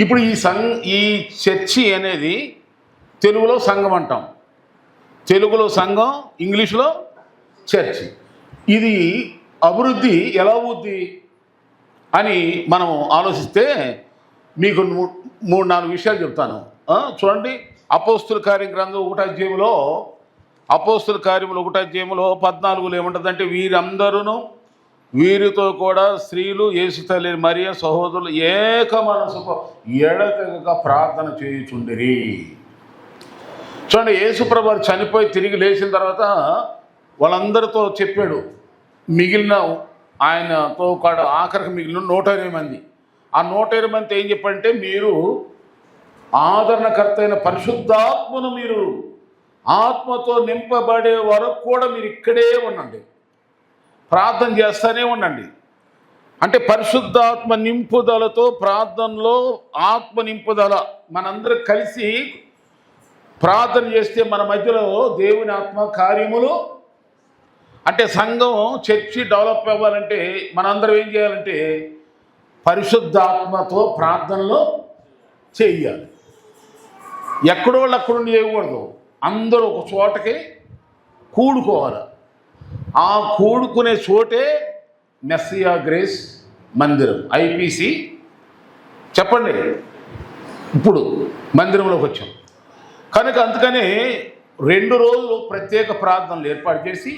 ఇప్పుడు ఈ చర్చి అనేది తెలుగులో సంఘం అంటాం, తెలుగులో సంఘం, ఇంగ్లీష్లో చర్చి. ఇది అభివృద్ధి ఎలా అవుద్ది అని మనం ఆలోచిస్తే మీకు 3-4 విషయాలు చెప్తాను. చూడండి, అపోస్తుల కార్యం గ్రంథం 1వ అధ్యాయంలో, అపోస్తుల కార్యములు 1వ అధ్యాయంలో 14లో ఏముంటుందంటే, వీరందరూ వీరితో కూడా స్త్రీలు, యేసు తల్లి మరియ సహోదరులు ఏక మనసుతో ఎడతెగక ప్రార్థన చేయుచుండిరి. చూడండి, యేసుప్రభు చనిపోయి తిరిగి లేచిన తర్వాత వాళ్ళందరితో చెప్పాడు. మిగిలిన ఆయనతో కూడా ఆఖరికి మిగిలిన 120 మంది. ఆ 120 మంది ఏం చెప్పంటే, మీరు ఆదరణకర్త అయిన పరిశుద్ధాత్మను మీరు ఆత్మతో నింపబడే వరకు కూడా మీరు ఇక్కడే ఉండండి, ప్రార్థన చేస్తూనే ఉండండి. అంటే పరిశుద్ధాత్మ నింపుదలతో, ప్రార్థనలో ఆత్మ నింపుదల, మనందరం కలిసి ప్రార్థన చేస్తే మన మధ్యలో దేవుని ఆత్మ కార్యములు, అంటే సంఘం చర్చి డెవలప్ అవ్వాలంటే మనందరం ఏం చేయాలంటే పరిశుద్ధాత్మతో ప్రార్థనలో చేయాలి. ఎక్కడో వాళ్ళు అక్కడుండి చేయకూడదు, అందరూ ఒక చోటకి కూడుకోవాలి. ఆ కూడుకునే చోటే మెస్సియా గ్రేస్ మందిరం, ఐపీసీ. చెప్పండి, ఇప్పుడు మందిరంలోకి వచ్చాం కనుక అందుకనే 2 రోజులు ప్రత్యేక ప్రార్థనలు ఏర్పాటు చేసి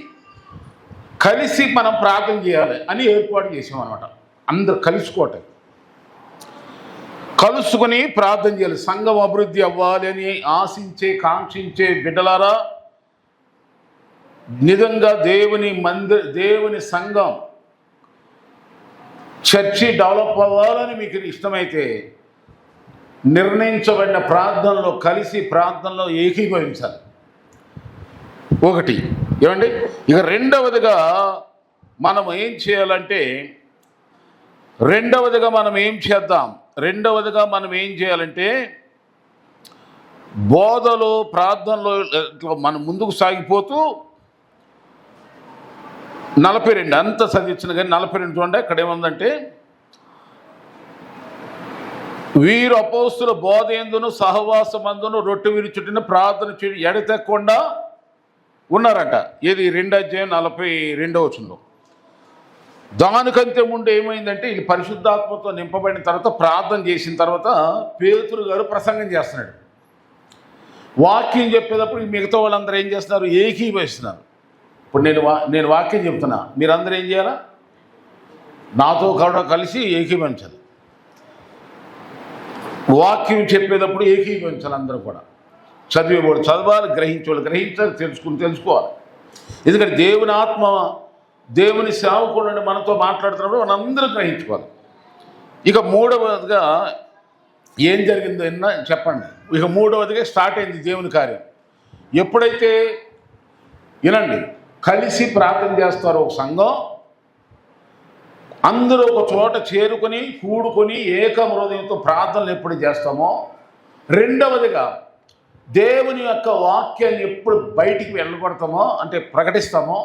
కలిసి మనం ప్రార్థన చేయాలి అని ఏర్పాటు చేసాం అనమాట. అందరు కలుసుకోవటం, కలుసుకొని ప్రార్థన చేయాలి. సంఘం అభివృద్ధి అవ్వాలి అని ఆశించే, కాంక్షించే బిడ్డలారా, నిజంగా దేవుని సంఘం చర్చి డెవలప్ అవ్వాలని మీకు ఇష్టమైతే నిర్ణయించబడిన ప్రార్థనలో కలిసి ప్రార్థనలో ఏకీభవించాలి. ఒకటి ఏమండి. ఇక రెండవదిగా మనం ఏం చేయాలంటే, రెండవదిగా మనం ఏం చేయాలంటే బోధలో, ప్రార్థనలో మనం ముందుకు సాగిపోతూ 42 అంత చదివించిన కానీ 42 చూడండి. అక్కడ ఏముందంటే, వీరు అపోస్తుల బోధ యందును సహవాసమందును రొట్టె విరుచుటిన ప్రార్థన చేయ ఎడతెక్కకుండా ఉన్నారంట. ఇది 2వ అధ్యాయం 42వ వచనంలో. దానికంటే ముందు ఏమైందంటే, ఇది పరిశుద్ధాత్మతో నింపబడిన తర్వాత ప్రార్థన చేసిన తర్వాత పేతురు గారు ప్రసంగం చేస్తున్నాడు. వాక్యం చెప్పేటప్పుడు మిగతా వాళ్ళందరూ ఏం చేస్తున్నారు? ఏకీభవిస్తున్నారు. ఇప్పుడు నేను వాక్యం చెప్తున్నా, మీరందరూ ఏం చేయాలా? నాతో కూడా కలిసి ఏకీభవించాలి. వాక్యం చెప్పేటప్పుడు ఏకీభవించాలి. అందరూ కూడా చదివేవాడు చదవాలి, గ్రహించేవాళ్ళు గ్రహించాలి, తెలుసుకోవాలి. ఎందుకంటే దేవుని ఆత్మ, దేవుని సేవకుడు మనతో మాట్లాడుతున్నప్పుడు మనందరూ గ్రహించుకోవాలి. ఇక 3వదిగా ఏం జరిగిందో చెప్పండి. ఇక 3వదిగా స్టార్ట్ అయింది దేవుని కార్యం. ఎప్పుడైతే వినండి, కలిసి ప్రార్థన చేస్తారో ఒక సంఘం, అందరూ ఒక చోట చేరుకొని కూడుకొని ఏక హృదయంతో ప్రార్థనలు ఎప్పుడు చేస్తామో, రెండవదిగా దేవుని యొక్క వాక్యాన్ని ఎప్పుడు బయటికి వెళ్ళగొడతామో, అంటే ప్రకటిస్తామో,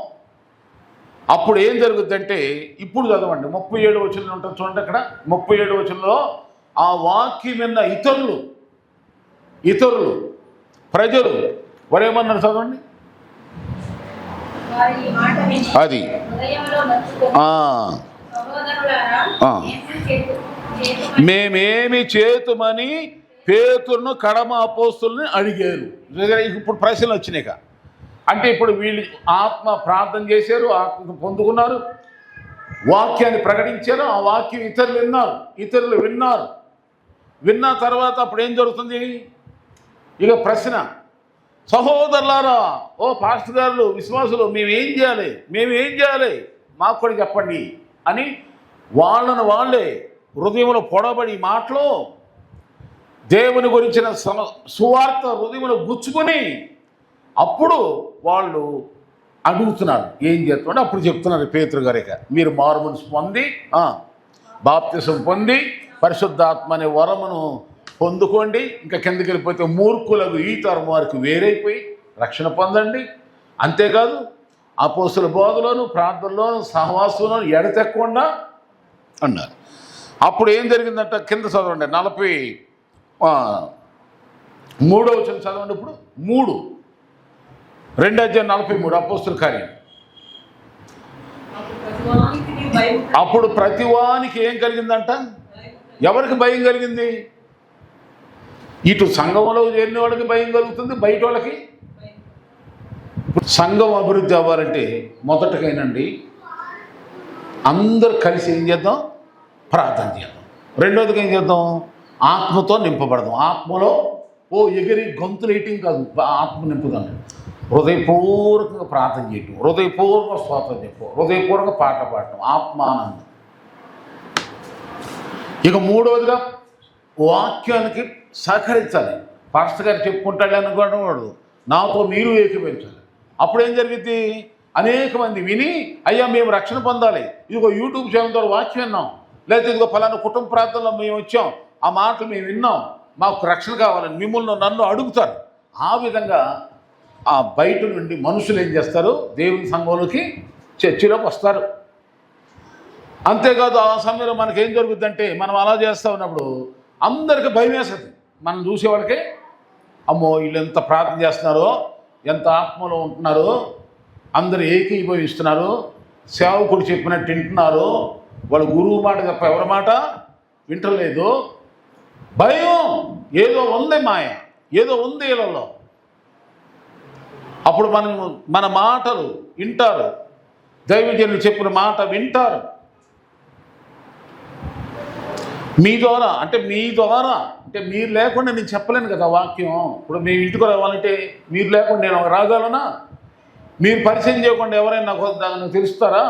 అప్పుడు ఏం జరుగుద్దంటే, ఇప్పుడు చదవండి 37 వచనంలో ఉంటుంది చూడండి. అక్కడ 37 వచనంలో ఆ వాక్యం విన్న ఇతరులు ప్రజలు వారేమన్నారు చదవండి. అది మేమేమి చేతుమని పేతురును కడమ అపోస్తుల్ని అడిగారు. ఇప్పుడు ప్రశ్నలు వచ్చినాయి. అంటే ఇప్పుడు వీళ్ళు ఆత్మ ప్రార్థన చేశారు, ఆత్మ పొందుకున్నారు, వాక్యాన్ని ప్రకటించారు, ఆ వాక్యం ఇతరులు విన్నారు. విన్న తర్వాత అప్పుడు ఏం జరుగుతుంది? ఇక ప్రశ్న, సహోదరులారా, ఓ పాస్టర్ గారు, విశ్వాసులు, మేమేం చేయాలి మాకు కూడా చెప్పండి అని వాళ్ళే హృదయంలో పొడబడి మాటలు, దేవుని గురించిన సువార్త హృదయంలో గుచ్చుకొని అప్పుడు వాళ్ళు అడుగుతున్నారు ఏం చేస్తున్నాడు. అప్పుడు చెప్తున్నారు పేతురు గారు, మీరు మారుమనసు పొంది బాప్తిసం పొంది పరిశుద్ధాత్మ అనే వరమును పొందుకోండి. ఇంకా కిందకి వెళ్ళిపోతే మూర్ఖులకు ఈ తరం వారికి వేరైపోయి రక్షణ పొందండి. అంతేకాదు అపోస్తుల బోధలోను, ప్రార్థనలోను, సహవాసంలోను ఎడతెక్కకుండా అన్నారు. అప్పుడు ఏం జరిగిందంట కింద చదవండి 43వ వచనం చదవండి. ఇప్పుడు 2:43 అపోస్తుల కార్యం. అప్పుడు ప్రతివానికి ఏం కలిగిందంట? ఎవరికి భయం కలిగింది? ఇటు సంఘంలో చేరిన వాళ్ళకి భయం కలుగుతుంది, బయట వాళ్ళకి. సంఘం అభివృద్ధి అవ్వాలంటే మొదటకైనండి అందరు కలిసి ఏం చేద్దాం? ప్రార్థన చేద్దాం. రెండోదిగా ఏం చేద్దాం? ఆత్మతో నింపబడదాం. ఆత్మలో ఎగిరి గొంతులు వేయటం కాదు, ఆత్మ నింపుదాం. హృదయపూర్వకంగా ప్రార్థన చేయటం, హృదయపూర్వక స్తోత్రం చెప్పు, హృదయపూర్వక పాట పాడటం, ఆత్మానందం. ఇక మూడవదిగా వాక్యానికి సహకరించాలి. పాస్టర్ గారు చెప్పుకుంటాడు అనుకోవడం, నాతో మీరు ఏకీభవించాలి. అప్పుడు ఏం జరిగింది? అనేక మంది విని అయ్యా మేము రక్షణ పొందాలి, ఇదిగో యూట్యూబ్ ఛానల్ ద్వారా వాక్యం విన్నాం, లేదా ఇదిగో ఫలానా కుటుంబ ప్రార్థనలో మేము వచ్చాం, ఆ మాటలు మేము విన్నాం, మాకు రక్షణ కావాలని మిమ్మల్ని నన్ను అడుగుతారు. ఆ విధంగా ఆ బయట నుండి మనుషులు ఏం చేస్తారు? దేవుని సంఘంలోకి చర్చిలోకి వస్తారు. అంతేకాదు ఆ సమయంలో మనకేం జరుగుతుందంటే మనం అలా చేస్తూ ఉన్నప్పుడు అందరికీ భయం వేస్తుంది. మనం చూసేవాళ్ళకే అమ్మో వీళ్ళు ఎంత ప్రార్థన చేస్తున్నారో, ఎంత ఆత్మలో ఉంటున్నారో, అందరూ ఏకీభవిస్తున్నారు, సేవకుడు చెప్పినట్టు వింటున్నారు, వాళ్ళ గురువు మాట తప్ప ఎవరి మాట వింటలేదు. భయం, ఏదో ఉంది మాయ, ఏదో ఉంది వీళ్ళలో. అప్పుడు మన మాటలు వింటారు, దైవజనులు చెప్పిన మాట వింటారు. మీ ద్వారా అంటే మీరు లేకుండా నేను చెప్పలేను కదా వాక్యం. ఇప్పుడు మేము ఇంటికి రావాలంటే మీరు లేకుండా నేను రాగలనా? మీరు పరిచయం చేయకుండా ఎవరైనా నాకు తెలుస్తారా?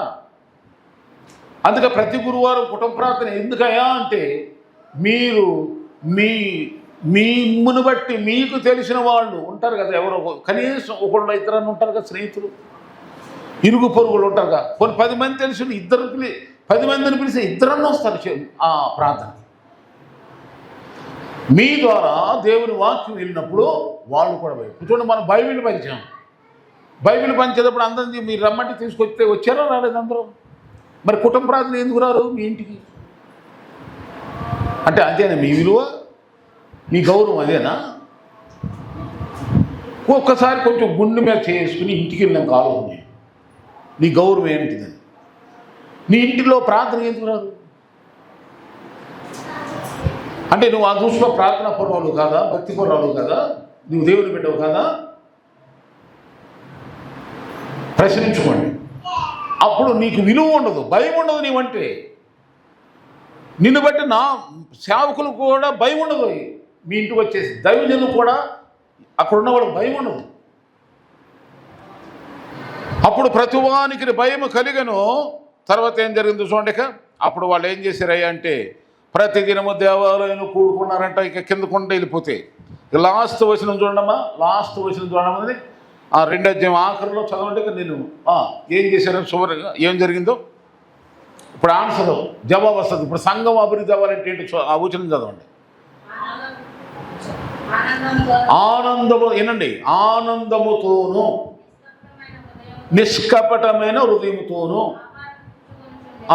అందుకే ప్రతి గురువారం కుటుంబ ప్రార్థన ఎందుకయ్యా అంటే మీరు మిమ్మును బట్టి మీకు తెలిసిన వాళ్ళు ఉంటారు కదా, ఎవరో కనీసం ఒకళ్ళు ఇద్దరని ఉంటారు కదా, స్నేహితులు, ఇరుగు పొరుగులు ఉంటారు కదా. కొన్ని 10 మంది తెలిసిన 10 మందిని పిలిచి ఇద్దరన్నా వస్తారు ఆ ప్రార్థన. మీ ద్వారా దేవుని వాక్యం వెళ్ళినప్పుడు వాళ్ళు కూడా చూడండి, మనం బైబిల్ పంచాం. బైబిల్ పంచేటప్పుడు అందరినీ మీరు రమ్మంటే తీసుకొస్తే వచ్చారో రాలేదు అందరూ. మరి కుటుంబ ప్రార్థన ఎందుకు రారు మీ ఇంటికి? అంటే అదేనా మీ విలువ, మీ గౌరవం అదేనా? ఒక్కసారి కొంచెం గుండె మీద చేసుకుని ఇంటికి వెళ్ళినాక ఆలోచన, నీ గౌరవం ఏంటిదని. నీ ఇంటిలో ప్రార్థన ఎందుకు రాదు? అంటే నువ్వు ఆ దృష్టిలో ప్రార్థన పూర్వాలు కాదా, భక్తి పూర్వాలు కాదా, నువ్వు దేవుని బిడ్డవు కాదా? ప్రశ్నించుకోండి. అప్పుడు నీకు విలువ ఉండదు, భయం ఉండదు. నీవంటే నిన్ను బట్టి నా సేవకులు కూడా భయం ఉండదు. మీ ఇంటికి వచ్చేసి దైవజనులు కూడా అక్కడ ఉన్న వాళ్ళకి భయం ఉండదు. అప్పుడు ప్రతివానికి భయం కలిగను. తర్వాత ఏం జరిగింది చూడండి. అప్పుడు వాళ్ళు ఏం చేశారయ్యా అంటే ప్రతిదినము దేవాలయం కూడుకున్నారంట. ఇక కిందకుండా వెళ్ళిపోతే లాస్ట్ వచనం చూడమ్మా, లాస్ట్ వచనం చూడమని 2వ అధ్యాయం ఆఖరిలో చదవండి. నేను ఏం చేశారని చివరిగా ఏం జరిగిందో ఇప్పుడు ఆన్సర్ జవాబు వస్తుంది. ఇప్పుడు సంఘం అభివృద్ధి అవ్వాలంటే ఏంటి? ఆ వచనం చదవండి. ఆనందము, వినండి, ఆనందముతోనూ నిష్కపటమైన హృదయముతోనూ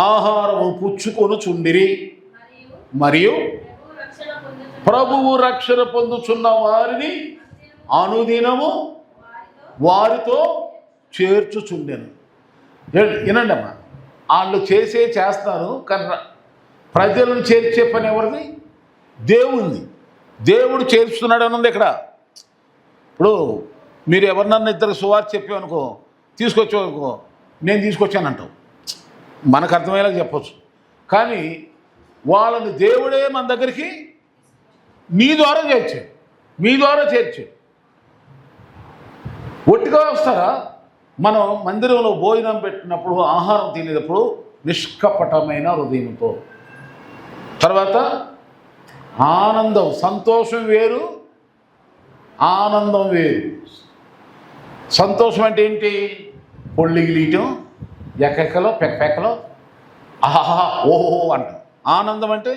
ఆహారము పుచ్చుకొని చుండిరి, మరియు ప్రభువు రక్షణ పొందుచున్న వారిని అనుదినము వారితో చేర్చుచుండెను. వినండి అమ్మా, వాళ్ళు చేస్తారు కానీ ప్రజలను చేర్చే పని ఎవరిది? దేవుంది. దేవుడు చేర్చుతున్నాడు అని ఉంది ఇక్కడ. ఇప్పుడు మీరు ఎవరినన్నా ఇద్దరు సువార్త చెప్పామనుకో, తీసుకొచ్చామనుకో, నేను తీసుకొచ్చానంటావు, మనకు అర్థమయ్యేలా చెప్పచ్చు. కానీ వాళ్ళని దేవుడే మన దగ్గరికి మీ ద్వారా చేర్చాడు, మీ ద్వారా చేర్చాడు. ఒట్టిగా వస్తారా? మనం మందిరంలో భోజనం పెట్టినప్పుడు, ఆహారం తినేటప్పుడు నిష్కపటమైన హృదయంతో, తర్వాత ఆనందం, సంతోషం వేరు, ఆనందం వేరు. సంతోషం అంటే ఏంటి? పొళ్ళిగిలీయటం, ఎకెక్కలో పెక్కలో ఆహా ఓహో అంటాం. ఆనందం అంటే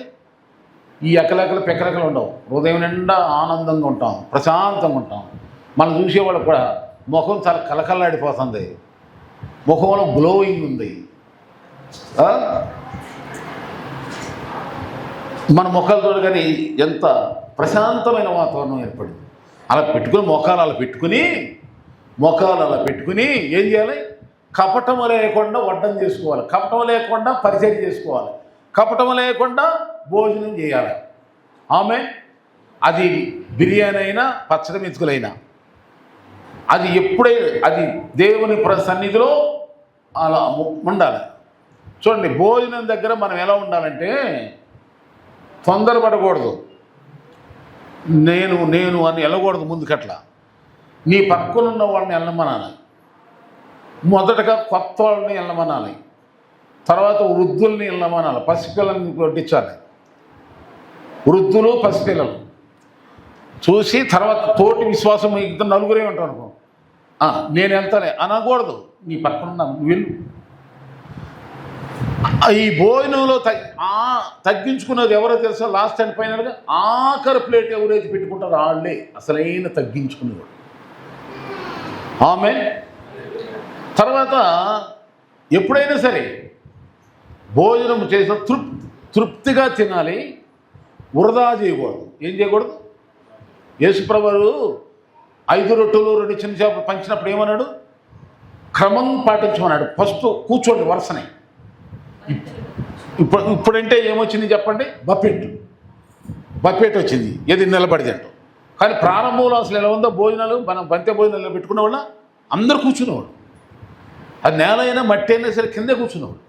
ఈ ఎక్కలెక్కలు పెక్కలెక్కలు ఉండవు, హృదయం నిండా ఆనందంగా ఉంటాం, ప్రశాంతంగా ఉంటాం. మనం చూసేవాళ్ళు కూడా ముఖం చాలా కలకల్లాడిపోతుంది, ముఖంలో గ్లోయింగ్ ఉంది. మన మొక్కలు చూడగానే ఎంత ప్రశాంతమైన వాతావరణం ఏర్పడింది. అలా పెట్టుకుని మొఖాలు అలా పెట్టుకుని ఏం చేయాలి? కపటం లేకుండా వడ్డం చేసుకోవాలి, కపటం లేకుండా పరిచయం చేసుకోవాలి, కపటం లేకుండా భోజనం చేయాలి. ఆమె అది బిర్యానీ అయినా పచ్చడి మెతుకులైనా అది ఎప్పుడైనా అది దేవుని సన్నిధిలో అలా ఉండాలి. చూడండి, భోజనం దగ్గర మనం ఎలా ఉండాలంటే తొందరపడకూడదు. నేను అని వెళ్ళకూడదు ముందుకట్లా. నీ పక్కనున్న వాళ్ళని వెళ్ళమనాలి. మొదటగా కొత్త వాళ్ళని వెళ్ళమనాలి, తర్వాత వృద్ధుల్ని వెళ్ళమనాలి, పసిపిల్లల్ని వడ్డించాలి. వృద్ధులు పసిపిల్లలు చూసి తర్వాత తోటి విశ్వాసం ఇద్దరు నలుగురే ఉంటాం అనుకో, నేను వెళ్తానే అనకూడదు. నీ పక్కన వెళ్ళు. ఈ భోజనంలో తగ్గించుకున్నది ఎవరో తెలుసా? లాస్ట్ అండ్ ఫైనల్గా ఆఖరి ప్లేట్ ఎవరైతే పెట్టుకుంటారో వాళ్ళే అసలైన తగ్గించుకునేవాడు. ఆమె తర్వాత ఎప్పుడైనా సరే భోజనం చేసిన తృప్తిగా తినాలి, వృధా చేయకూడదు. ఏం చేయకూడదు? యేసుప్రభువు 5 రొట్టెలు 2 చిన్న చేపలు పంచినప్పుడు ఏమన్నాడు? క్రమం పాటించమన్నాడు. ఫస్ట్ కూర్చోండి వరుసనే. ఇప్పుడంటే ఏమొచ్చింది చెప్పండి? బఫెట్ వచ్చింది, ఏది నిలబడి తింటాం. కానీ ప్రారంభంలో అసలు ఎలా ఉందో భోజనాలు, మనం బంతి భోజనాలు పెట్టుకునే వాళ్ళ అందరూ కూర్చునేవాడు. అది నేల అయినా మట్టి అయినా సరే కిందే కూర్చునేవాడు.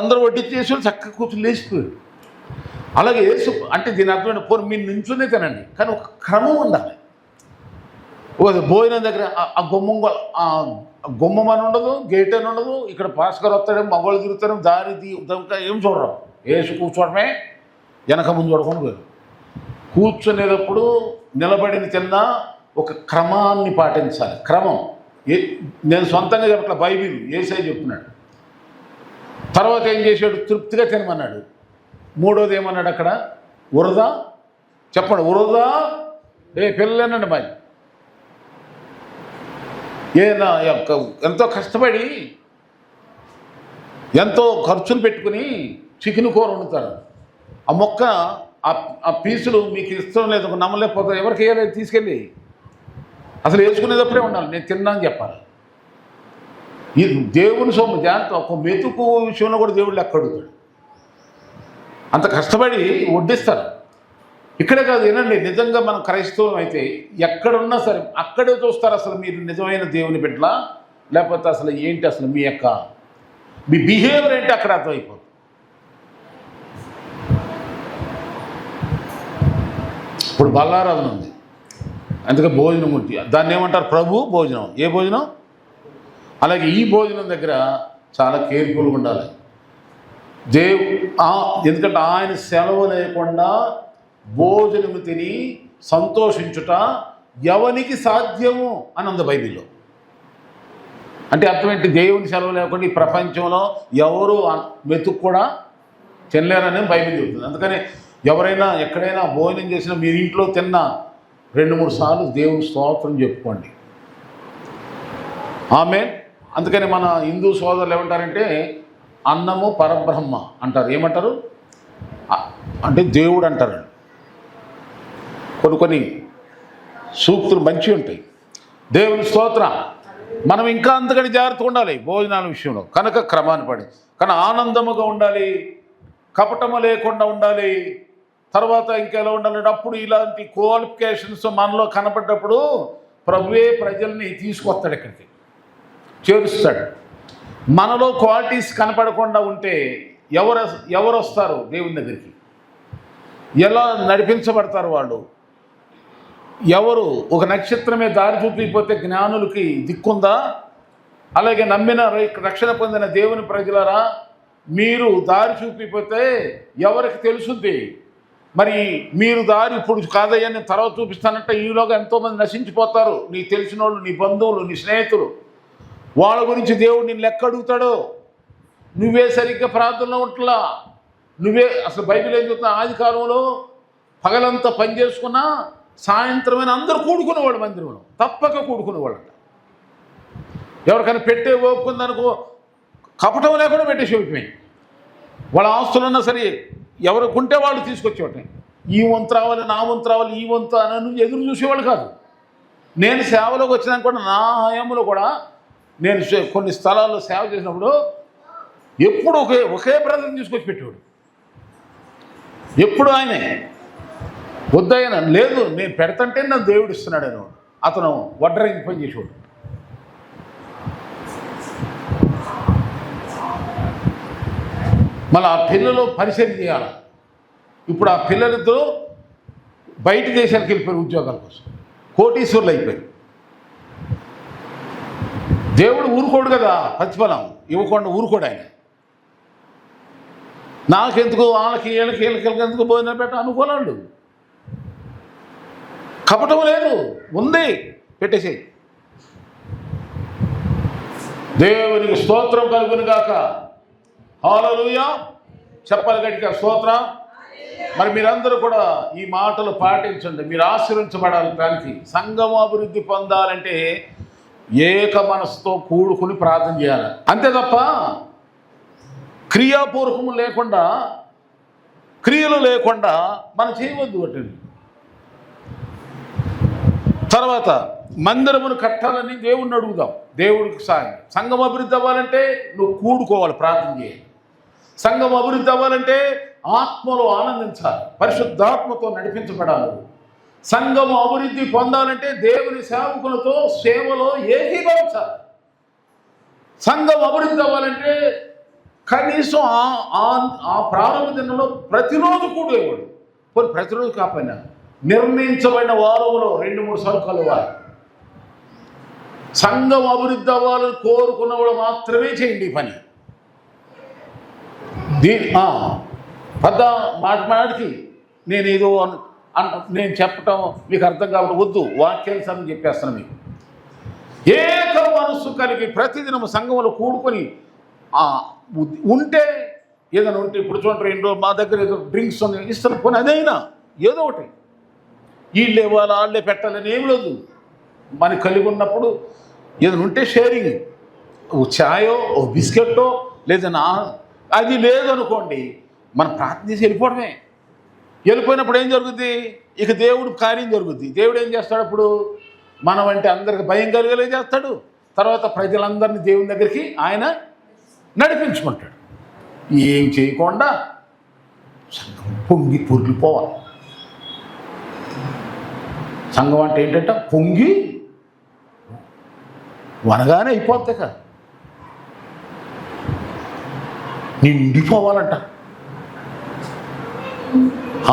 అందరూ వడ్డించేసి వాళ్ళు చక్కగా కూర్చుని లేచిపోయాడు. అలాగే యేసు అంటే దీని అర్థమైన మీరు నించునే తినండి, కానీ ఒక క్రమం ఉండాలి. భోజనం దగ్గర ఆ గుమ్మం అని ఉండదు, గేట్ అని ఉండదు. ఇక్కడ భాస్కర్ వస్తాడేమో, మగవాళ్ళు తిరుగుతారేమో, దారి ఏం చూడరు. యేసు కూర్చోవడమే, వెనక ముందు చూడకుండా పోయారు. కూర్చునేటప్పుడు నిలబడిన తిన్నా ఒక క్రమాన్ని పాటించాలి. క్రమం నేను సొంతంగా చెప్పట్లా, బైబిల్ యేసయ్య చెప్తున్నాడు. తర్వాత ఏం చేశాడు? తృప్తిగా తినమన్నాడు. మూడోది ఏమన్నాడు అక్కడ? వృధా చెప్పండి, వృధా పిల్లలేనండి మరి ఎంతో కష్టపడి ఎంతో ఖర్చులు పెట్టుకుని చికెన్ కూర వండుతారు. ఆ మొక్క ఆ పీసులు మీకు ఇష్టం లేదు, నమ్మలేకపోతారు. ఎవరికి వేయలేదు, తీసుకెళ్ళి అసలు వేసుకునేటప్పుడే ఉండాలి. నేను తిన్నాను చెప్పాలి. ఈ దేవుని సొమ్ము జాగ్రత్త. ఒక మెతుకు విషయంలో కూడా దేవుడు లెక్క అడుగుతాడు. అంత కష్టపడి వడ్డిస్తారు. ఇక్కడే కాదు, వినండి, నిజంగా మనం క్రైస్తవం అయితే ఎక్కడున్నా సరే అక్కడే చూస్తారు అసలు మీరు నిజమైన దేవుని బిడ్డలా లేకపోతే అసలు ఏంటి, అసలు మీ బిహేవియర్ ఏంటి అక్కడ అర్థమైపోతుంది. ఇప్పుడు బల్లారాధన ఉంది, అందుకే భోజనం ఉంది. దాన్ని ఏమంటారు? ప్రభు భోజనం. ఏ భోజనం? అలాగే ఈ భోజనం దగ్గర చాలా కేర్ఫుల్గా ఉండాలి. ఎందుకంటే ఆయన సెలవు లేకుండా భోజనము తిని సంతోషించుట ఎవనికి సాధ్యము అని ఉంది బైబిల్లో. అంటే అర్థం ఏంటి? దేవుని సెలవు లేకుండా ఈ ప్రపంచంలో ఎవరు మెతుకు కూడా తినలేరని బైబిల్ చెబుతుంది. అందుకని ఎవరైనా ఎక్కడైనా భోజనం చేసినా మీరు ఇంట్లో తిన్నా 2-3 సార్లు దేవుని స్తోత్రం చెప్పుకోండి. ఆమేన్. అందుకని మన హిందూ సోదరులు ఏమంటారంటే అన్నము పరబ్రహ్మ అంటారు. ఏమంటారు? అంటే దేవుడు అంటారు. కొన్ని సూక్తులు మంచివి ఉంటాయి. దేవుని స్తోత్రం. మనం ఇంకా అంతకంటే జాగ్రత్తగా ఉండాలి భోజనాల విషయంలో. కనుక క్రమాన్ని పడి కానీ ఆనందముగా ఉండాలి, కపటము లేకుండా ఉండాలి. తర్వాత ఇంకెలా ఉండాలంటే అప్పుడు ఇలాంటి క్వాలిఫికేషన్స్ మనలో కనపడ్డప్పుడు ప్రభువే ప్రజల్ని తీసుకొస్తాడు, ఇక్కడికి చేరుస్తాడు. మనలో క్వాలిటీస్ కనపడకుండా ఉంటే ఎవరు వస్తారు దేవుని దగ్గరికి? ఎలా నడిపించబడతారు వాళ్ళు? ఎవరు? ఒక నక్షత్రమే దారి చూపిపోతే జ్ఞానులకి దిక్కుందా? అలాగే నమ్మిన రక్షణ పొందిన దేవుని ప్రజలారా, మీరు దారి చూపిపోతే ఎవరికి తెలుసుద్ది? మరి మీరు దారి ఇప్పుడు కాదయ్యా నేను తర్వాత చూపిస్తానంటే ఈలోగా ఎంతోమంది నశించిపోతారు. నీకు తెలిసిన వాళ్ళు, నీ బంధువులు, నీ స్నేహితులు, వాళ్ళ గురించి దేవుడు నిన్ను లెక్క అడుగుతాడు. నువ్వే సరిగ్గా ప్రార్థనలో ఉంటలా, నువ్వే అసలు బైబిల్ ఏం చెప్తున్నా? ఆది కాలంలో పగలంతా పని చేసుకున్నా సాయంత్రమైన అందరూ కూడుకునేవాళ్ళు మందిరంలో, తప్పక కూడుకునేవాళ్ళంట. ఎవరికైనా పెట్టే ఓపుకుందనుకో కపటం లేకుండా పెట్టేసి ఓపిపోయి వాళ్ళ ఆస్తులున్నా సరే ఎవరికి ఉంటే వాళ్ళు తీసుకొచ్చేవాడిని. ఈ వంతు రావాలి, నా వంతు రావాలి, ఈ వంతు అని ఎదురు చూసేవాళ్ళు కాదు. నేను సేవలోకి వచ్చినాక కూడా నా హయాంలో కూడా నేను కొన్ని స్థలాల్లో సేవ చేసినప్పుడు ఎప్పుడు ఒకే బ్రదర్ని తీసుకొచ్చి పెట్టేవాడు. ఎప్పుడు ఆయనే వద్దయన లేదు, నేను పెడతంటే నన్ను దేవుడు ఇస్తున్నాడు అనేవాడు. అతను వడ్రంగి పని చేసేవాడు. మళ్ళీ ఆ పిల్లలు పరిచయం చేయాలి. ఇప్పుడు ఆ పిల్లలతో బయట దేశానికి వెళ్ళిపోయారు ఉద్యోగాల కోసం, కోటీశ్వర్లు అయిపోయారు. దేవుడు ఊరుకోడు కదా, ప్రతిఫలం ఇవ్వకుండా ఊరుకోడు ఆయన. నాకెందుకు వాళ్ళకి వీళ్ళకి ఎందుకు భోజనం పెట్ట అనుకోలేడు. కపటం లేదు, ఉంది, పెట్టేసేయి. దేవునికి స్తోత్రం కలుగును గాక. హల్లెలూయా చెప్పాలి గట్టిగా స్తోత్రం. మరి మీరందరూ కూడా ఈ మాటలు పాటించండి, మీరు ఆశీర్వించబడాలి. దానికి సంఘం అభివృద్ధి పొందాలంటే ఏక మనసుతో కూడుకుని ప్రార్థన చేయాలి, అంతే తప్ప క్రియాపూర్వకము లేకుండా, క్రియలు లేకుండా మనం చేయవద్దు. ఒకటి తర్వాత మందిరమును కట్టాలని దేవుణ్ణి అడుగుదాం, దేవుడికి సాయం. సంఘం అభివృద్ధి అవ్వాలంటే నువ్వు కూడుకోవాలి, ప్రార్థన చేయాలి. సంఘం అభివృద్ధి అవ్వాలంటే ఆత్మలో ఆనందించాలి, పరిశుద్ధాత్మతో నడిపించబడాలి. సంఘం అభివృద్ధి పొందాలంటే దేవుని సేవకులతో సేవలో ఏకీభవించాలి. సంఘం అభివృద్ధి అవ్వాలంటే కనీసం ఆ ప్రారంభ దినంలో ప్రతిరోజు కూడేవాడు. పోనీ ప్రతిరోజు కాకపోయినా నిర్ణయించబడిన వారంలో 2-3 సార్లు కలవాలి. సంఘం అభివృద్ధి అవ్వాలని కోరుకున్నవాడు మాత్రమే చేయండి ఈ పని. పెద్ద మాటికి నేను ఏదో నేను చెప్పటం మీకు అర్థం కాబట్టి వద్దు, వాక్యానుసారం చెప్పేస్తాను మీకు. ఏక మనస్సు కలిగి ప్రతిదినం సంఘంలో కూడుకొని ఉంటే ఏదైనా ఉంటే, ఇప్పుడు చూడండి 2 రోజులు మా దగ్గర ఏదో డ్రింక్స్ ఇస్తాను, పోనీ అదైనా ఏదో ఒకటి వీళ్ళు ఇవ్వాలి వాళ్ళే పెట్టాలని ఏం లేదు. మనకి కలిగి ఉన్నప్పుడు ఏదైనా ఉంటే షేరింగ్, ఓ ఛాయో ఓ బిస్కెట్టో లేదన్నా, అది లేదనుకోండి మనం ప్రార్థన చేసి వెళ్ళిపోవడమే. వెళ్ళిపోయినప్పుడు ఏం జరుగుద్ది, ఇక దేవుడు కార్యం జరుగుద్ది. దేవుడు ఏం చేస్తాడు అప్పుడు, మనం అంటే అందరికి భయం కలిగేలా చేస్తాడు. తర్వాత ప్రజలందరినీ దేవుని దగ్గరికి ఆయన నడిపించుకుంటాడు. ఏం చేయకుండా సంఘం పొంగి పొర్లిపోవాలి. సంఘం అంటే ఏంటంటే పొంగి వనగానే అయిపోద్ది కదా, నిండిపోవాలంట.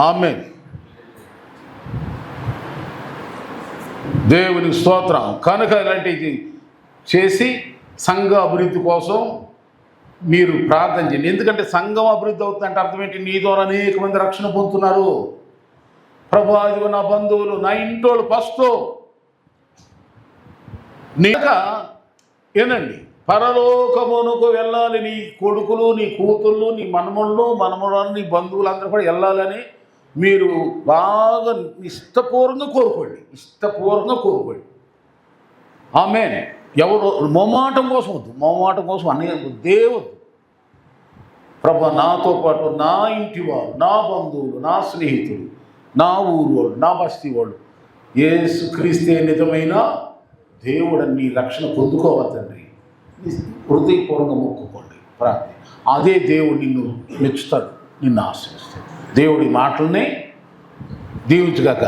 ఆమేన్. దేవునికి స్తోత్రం. కనుక ఇలాంటివి చేసి సంఘ అభివృద్ధి కోసం మీరు ప్రార్థన చేయండి. ఎందుకంటే సంఘం అభివృద్ధి అవుతుందంటే అర్థం ఏంటి, నీ ద్వారా అనేక మంది రక్షణ పొందుతున్నారు. ప్రభు అదిగో నా బంధువులు, నా ఇంటోళ్ళు ఫస్ట్ నీక ఏనండి పరలోకమునకు వెళ్ళాలి. నీ కొడుకులు, నీ కూతుళ్ళు, నీ మనమరాలు, నీ బంధువులందరూ కూడా వెళ్ళాలని మీరు బాగా ఇష్టపూర్వకంగా కోరుకోండి. ఆమేన్. ఎవరు మొమాటం కోసం వద్దు, మొమాటం కోసం దేవుడు ప్రభు నాతో పాటు నా ఇంటి వారు, నా బంధువులు, నా స్నేహితులు, నా ఊరు వాళ్ళు, నా బస్తీ వాళ్ళు యేసుక్రీస్తే నిజమైన దేవుడని నీ రక్షణ పొందుకోవద్దండి. హృదయపూర్వకంగా మొక్కుకోండి, ప్రార్థన. అదే దేవుడు నిన్ను మెచ్చుతాడు, నిన్ను ఆశ్రయిస్తాడు. దేవుడి మాటలనే దీవించుగాక.